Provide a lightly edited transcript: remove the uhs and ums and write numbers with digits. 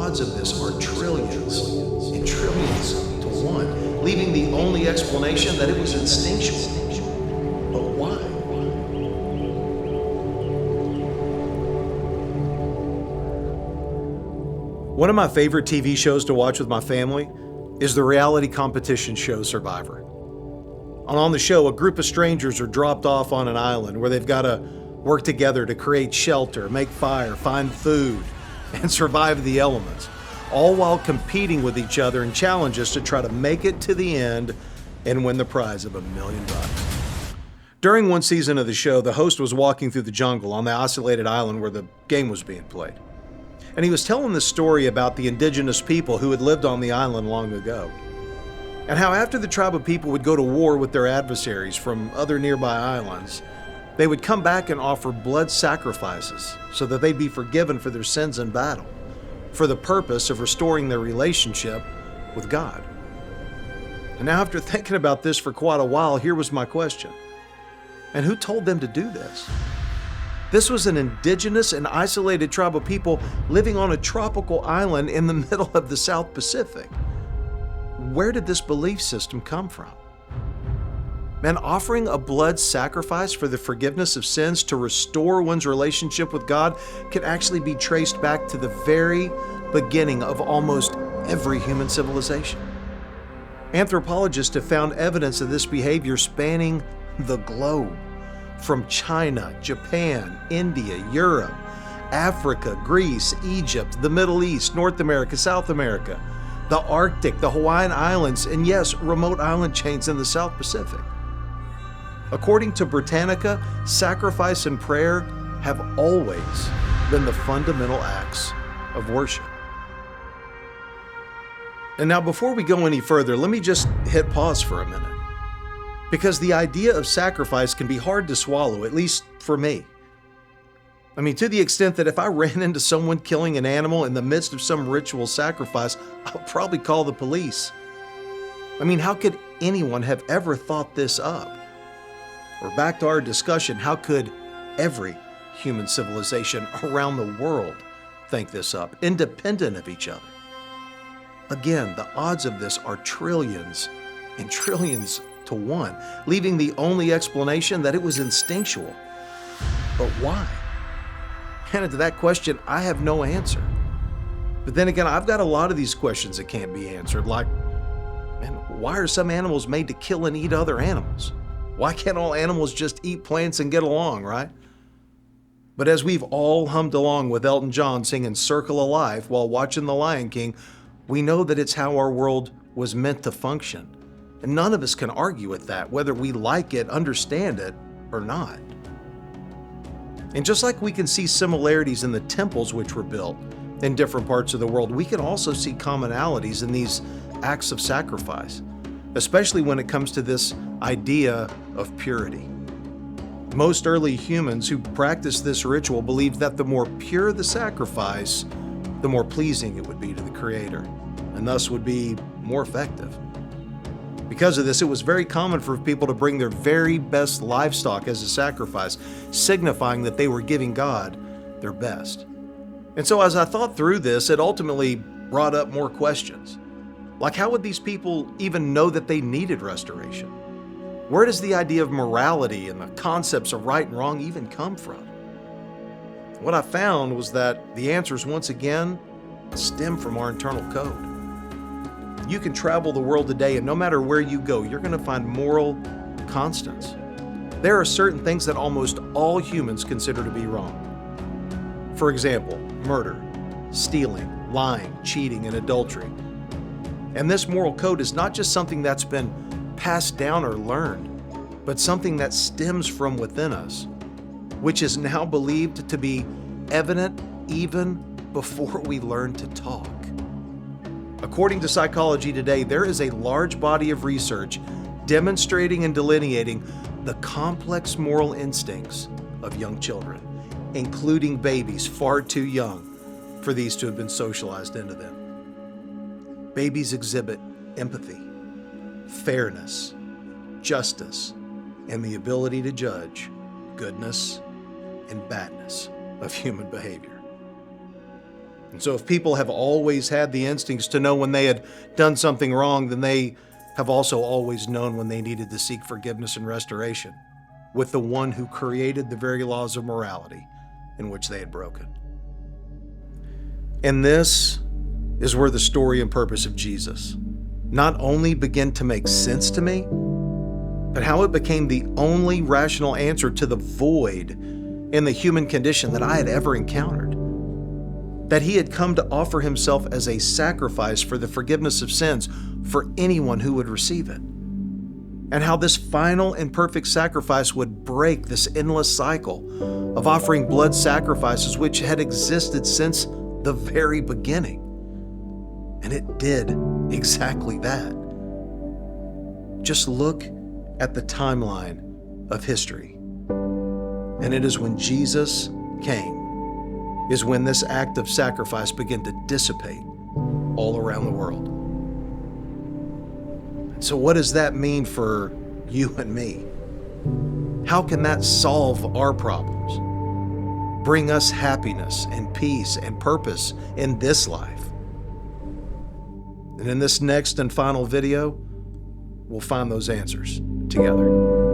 odds of this are trillions and trillions to one, leaving the only explanation that it was instinctual. But why? One of my favorite TV shows to watch with my family is the reality competition show Survivor. On the show, a group of strangers are dropped off on an island where they've got to work together to create shelter, make fire, find food, and survive the elements, all while competing with each other in challenges to try to make it to the end and win the prize of $1 million. During one season of the show, the host was walking through the jungle on the isolated island where the game was being played. And he was telling this story about the indigenous people who had lived on the island long ago, and how after the tribe of people would go to war with their adversaries from other nearby islands, they would come back and offer blood sacrifices so that they'd be forgiven for their sins in battle, for the purpose of restoring their relationship with God. And now, after thinking about this for quite a while, here was my question. And who told them to do this? This was an indigenous and isolated tribe of people living on a tropical island in the middle of the South Pacific. Where did this belief system come from? Man, offering a blood sacrifice for the forgiveness of sins to restore one's relationship with God can actually be traced back to the very beginning of almost every human civilization. Anthropologists have found evidence of this behavior spanning the globe, from China, Japan, India, Europe, Africa, Greece, Egypt, the Middle East, North America, South America, the Arctic, the Hawaiian Islands, and yes, remote island chains in the South Pacific. According to Britannica, sacrifice and prayer have always been the fundamental acts of worship. And now, before we go any further, let me just hit pause for a minute. Because the idea of sacrifice can be hard to swallow, at least for me. I mean, to the extent that if I ran into someone killing an animal in the midst of some ritual sacrifice, I'll probably call the police. I mean, how could anyone have ever thought this up? Or back to our discussion, how could every human civilization around the world think this up, independent of each other? Again, the odds of this are trillions and trillions to one, leaving the only explanation that it was instinctual. But why? And to that question, I have no answer. But then again, I've got a lot of these questions that can't be answered, like, man, why are some animals made to kill and eat other animals? Why can't all animals just eat plants and get along, right? But as we've all hummed along with Elton John singing Circle of Life while watching The Lion King, we know that it's how our world was meant to function. And none of us can argue with that, whether we like it, understand it, or not. And just like we can see similarities in the temples which were built in different parts of the world, we can also see commonalities in these acts of sacrifice, especially when it comes to this idea of purity. Most early humans who practiced this ritual believed that the more pure the sacrifice, the more pleasing it would be to the Creator, and thus would be more effective. Because of this, it was very common for people to bring their very best livestock as a sacrifice, signifying that they were giving God their best. And so as I thought through this, it ultimately brought up more questions. Like, how would these people even know that they needed restoration? Where does the idea of morality and the concepts of right and wrong even come from? What I found was that the answers, once again, stem from our internal code. You can travel the world today, and no matter where you go, you're going to find moral constants. There are certain things that almost all humans consider to be wrong. For example, murder, stealing, lying, cheating, and adultery. And this moral code is not just something that's been passed down or learned, but something that stems from within us, which is now believed to be evident even before we learn to talk. According to Psychology Today, there is a large body of research demonstrating and delineating the complex moral instincts of young children, including babies far too young for these to have been socialized into them. Babies exhibit empathy, fairness, justice, and the ability to judge goodness and badness of human behavior. And so if people have always had the instincts to know when they had done something wrong, then they have also always known when they needed to seek forgiveness and restoration with the one who created the very laws of morality in which they had broken. And this is where the story and purpose of Jesus not only begin to make sense to me, but how it became the only rational answer to the void in the human condition that I had ever encountered. That he had come to offer himself as a sacrifice for the forgiveness of sins for anyone who would receive it. And how this final and perfect sacrifice would break this endless cycle of offering blood sacrifices which had existed since the very beginning. And it did exactly that. Just look at the timeline of history. And it is when Jesus came, is when this act of sacrifice began to dissipate all around the world. So what does that mean for you and me? How can that solve our problems? Bring us happiness and peace and purpose in this life? And in this next and final video, we'll find those answers together.